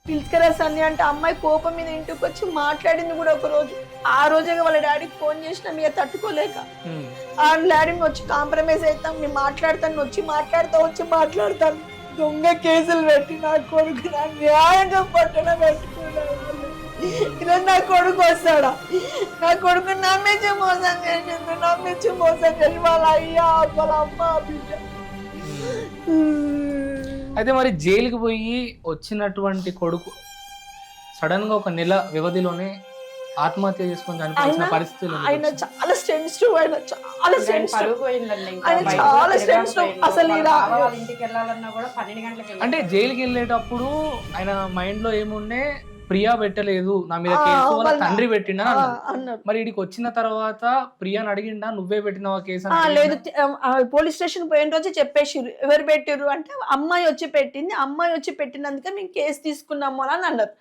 పిలుచుకురా సన్ని అంటే అమ్మాయి కోపం మీద ఇంటికి వచ్చి మాట్లాడింది కూడా ఒక రోజు. ఆ రోజే వాళ్ళ డాడీకి ఫోన్ చేసిన మీద తట్టుకోలేక ఆ డాడీని వచ్చి కాంప్రమైజ్ అవుతాం, నేను మాట్లాడతాను, వచ్చి మాట్లాడతాను. దొంగ కేసులు పెట్టి నా కొడుకు నా న్యాయంగా పట్టణ పెట్టుకున్నాడు. ఈరోజు నా కొడుకు వస్తాడా? నా కొడుకు నమ్మించి మోసం చేసి వాళ్ళ అయ్యా వాళ్ళ అమ్మ బిడ్డ. అయితే మరి జైలుకి పోయి వచ్చినటువంటి కొడుకు సడన్ గా ఒక నెల వ్యవధిలోనే ఆత్మహత్య చేసుకొని చనిపోయిన పరిస్థితులు ఆయన చాలా సెన్సిటివ్, ఆయన చాలా సెన్సిటివ్, అసలు అంటే జైలుకి వెళ్ళేటప్పుడు ఆయన మైండ్ లో ఏముండే, ప్రియా పెట్టలేదు నా మీద కేసు, వాళ్ళ తండ్రి పెట్టినా అన్నారు. మరి ఇడికి వచ్చిన తర్వాత ప్రియాని అడిగిండా నువ్వే పెట్టినావా కేసు? లేదు, పోలీస్ స్టేషన్ పోయిన రోజు చెప్పేసిర్రు ఎవరు పెట్టిర్రు అంటే అమ్మాయి వచ్చి పెట్టింది, అమ్మాయి వచ్చి పెట్టినందుకే మేము కేసు తీసుకున్నాము అని అన్నారు.